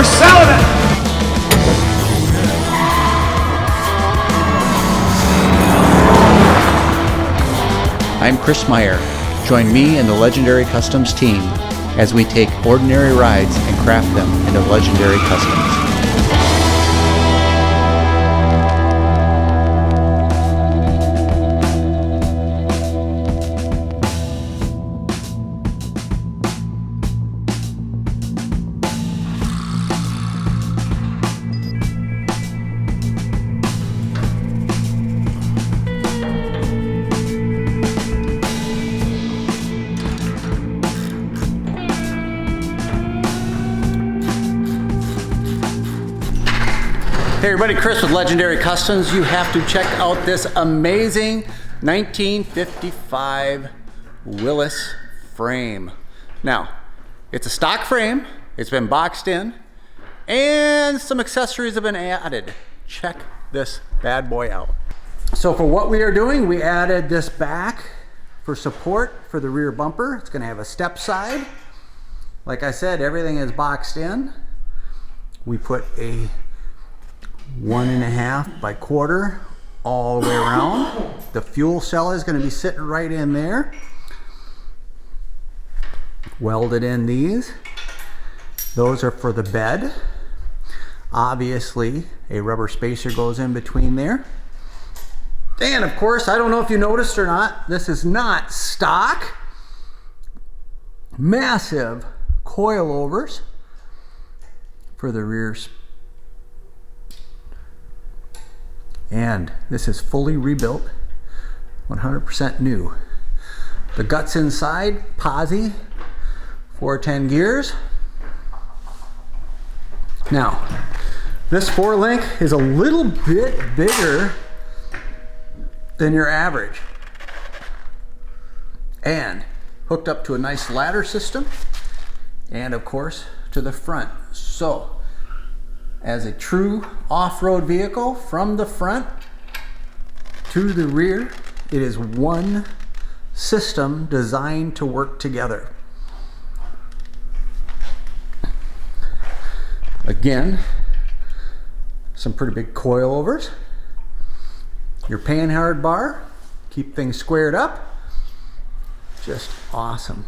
We're selling it! I'm Chris Meyer. Join me and the Legendary Customs team as we take ordinary rides and craft them into legendary customs. Hey everybody, Chris with Legendary Customs. You have to check out this amazing 1955 Willys frame. Now, it's a stock frame, it's been boxed in, and some accessories have been added. Check this bad boy out. So for what we are doing, we added this back for support for the rear bumper. It's gonna have a step side. Like I said, everything is boxed in. We put a 1.5 by 1/4 all the way around. The fuel cell is going to be sitting right in there. Welded in these. Those are for the bed. Obviously, a rubber spacer goes in between there. And of course, I don't know if you noticed or not, this is not stock. Massive coilovers for the rear spacer. And this is fully rebuilt, 100% new. The guts inside, posi, 410 gears. Now, this 4-link is a little bit bigger than your average. And hooked up to a nice ladder system, and of course, to the front. So, as a true off-road vehicle, from the front to the rear, it is one system designed to work together. Again, some pretty big coilovers. Your panhard bar, keep things squared up. Just awesome.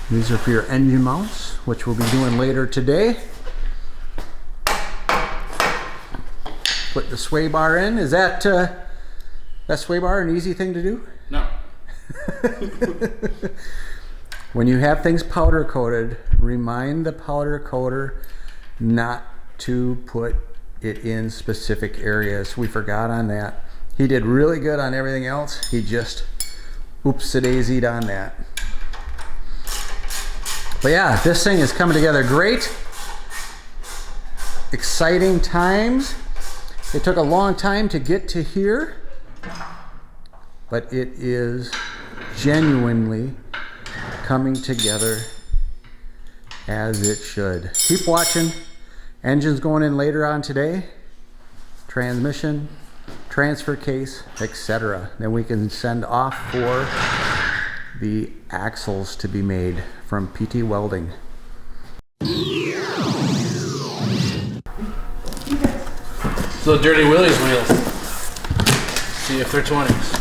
These are for your engine mounts, which we'll be doing later today. Put the sway bar in. Is that sway bar an easy thing to do? No. When you have things powder coated, remind the powder coater not to put it in specific areas. We forgot on that. He did really good on everything else. He just oops-a-daisied on that. But yeah, this thing is coming together great. Exciting times. It took a long time to get to here, but it is genuinely coming together as it should. Keep watching. Engines going in later on today. Transmission, transfer case, etc. Then we can send off for the axles to be made from PT Welding. So dirty Willys wheels. See if they're 20s.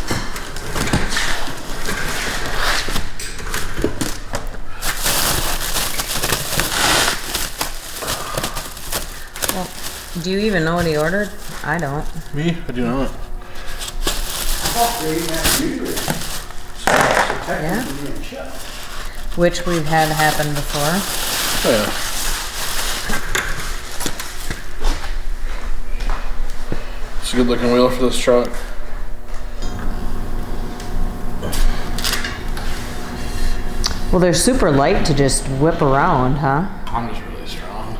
Well, do you even know what he ordered? I don't. Me? I do not. Yeah. Which we've had happen before. Oh yeah. It's a good looking wheel for this truck. Well, they're super light to just whip around, huh? I'm just really strong.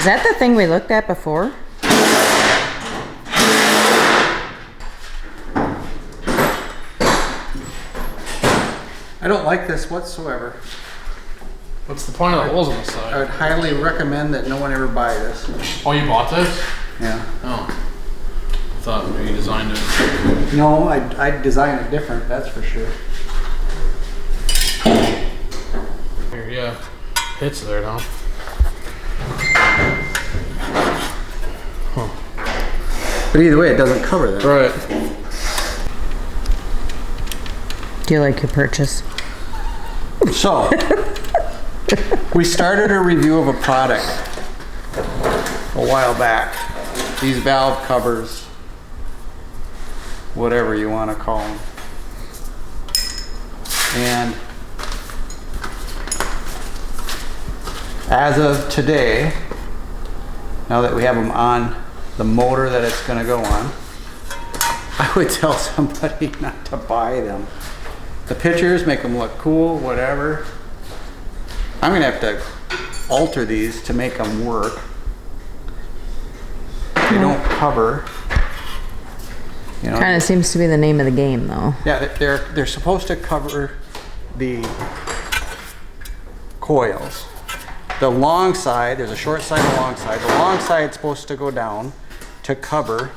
Is that the thing we looked at before? I don't like this whatsoever. What's the point of the holes on the I side? would highly recommend that no one ever buy this. Oh, you bought this? Yeah. Oh. I thought maybe you designed it. No, I'd design it different, that's for sure. Here, yeah. Hits there now. But either way, it doesn't cover that. Right. Do you like your purchase? So, we started a review of a product a while back. These valve covers, whatever you want to call them. And as of today, now that we have them on the motor that it's going to go on, I would tell somebody not to buy them. The pictures make them look cool, whatever. I'm going to have to alter these to make them work. They don't cover. You know, Kind of seems to be the name of the game, though. yeah, they're supposed to cover the coils. The long side, there's a short side and a long side. The long side's supposed to go down to cover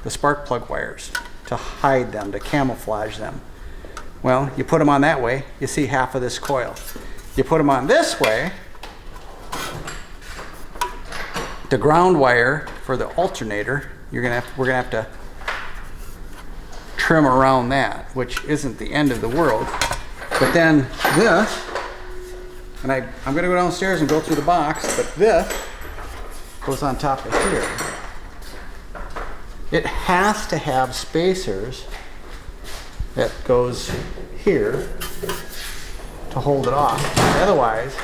the spark plug wires, to hide them, to camouflage them. Well, you put them on that way, you see half of this coil. You put them on this way, the ground wire for the alternator, we're gonna have to trim around that, which isn't the end of the world. But then this, and I'm gonna go downstairs and go through the box, but this goes on top of here. It has to have spacers that goes here to hold it off. Otherwise,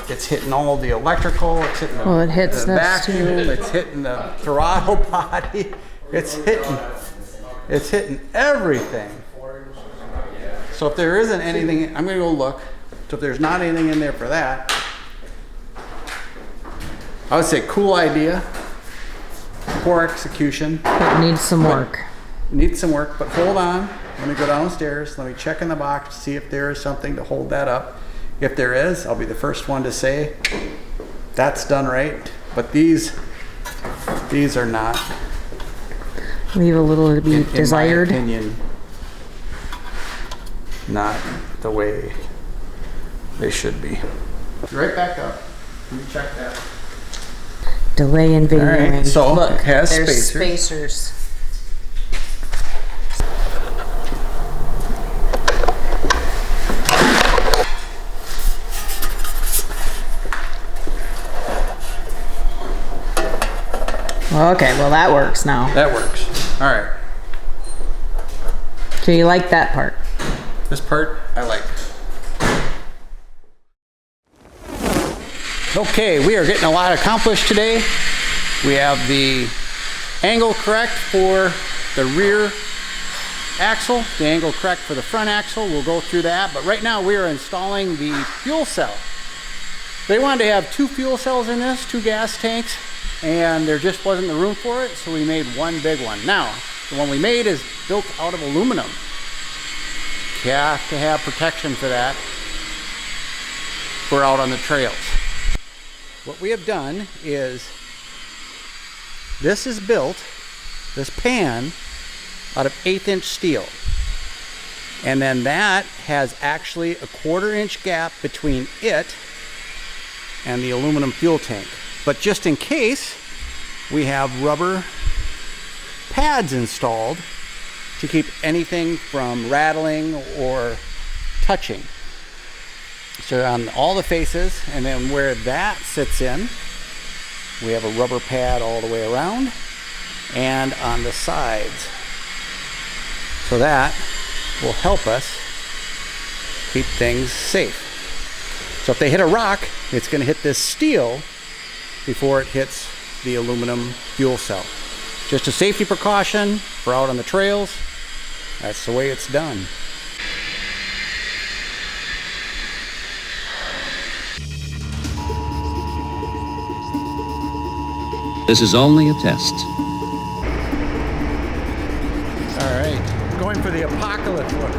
it's hitting all the electrical, it's hitting Well, it hits the this vacuum, too. it's hitting the throttle body, it's hitting everything. So if there isn't anything, I'm gonna go look. So if there's not anything in there for that, I would say cool idea, poor execution. It needs some work. Needs some work, but hold on. Let me go downstairs. Let me check in the box, see if there is something to hold that up. If there is, I'll be the first one to say that's done right. But these are not. Leave a little to be desired. In my opinion, not the way they should be. Right back up. Let me check that. Delay in videoing. All right, so Look, it has there's spacers. spacers. Okay, well that works now. That works. All right. So you like that part? This part I like. Okay, we are getting a lot accomplished today. We have the angle correct for the rear axle, the angle correct for the front axle. We'll go through that, but right now we are installing the fuel cell. They wanted to have 2 fuel cells in this, 2 gas tanks, and there just wasn't the room for it, so we made one big one. Now, the one we made is built out of aluminum. You have to have protection for that for out on the trails. What we have done is, this is built, this pan, out of 1/8" steel. And then that has actually a 1/4" gap between it and the aluminum fuel tank. But just in case, we have rubber pads installed to keep anything from rattling or touching. So on all the faces, and then where that sits in, we have a rubber pad all the way around and on the sides. So that will help us keep things safe. So if they hit a rock, it's going to hit this steel before it hits the aluminum fuel cell. Just a safety precaution for out on the trails. That's the way it's done. This is only a test. All right, going for the apocalypse look.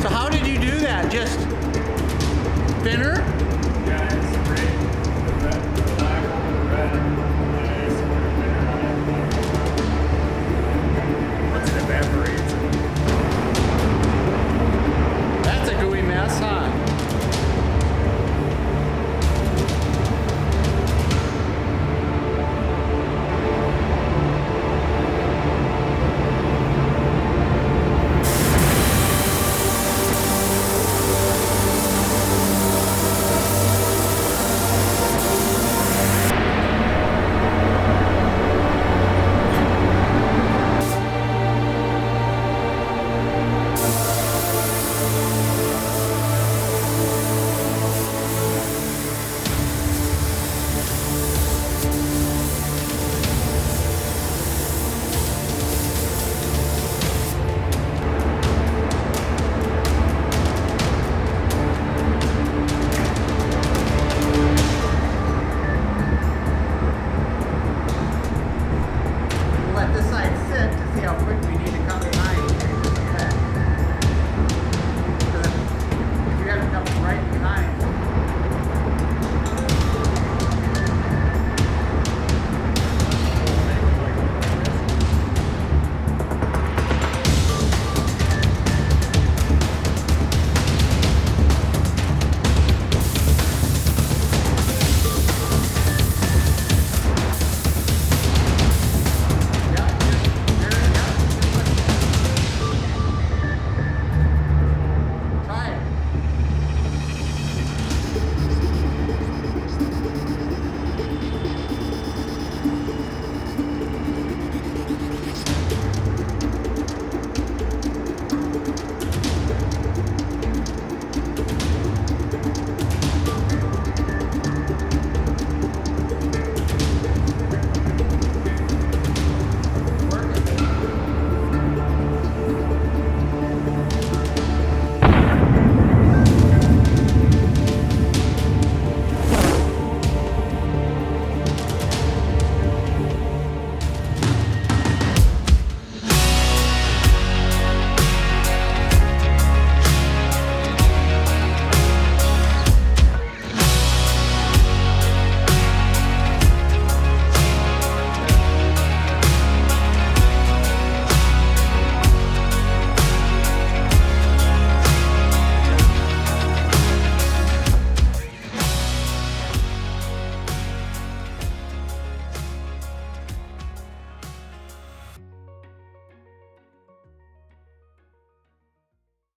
So how did you do that? Just thinner?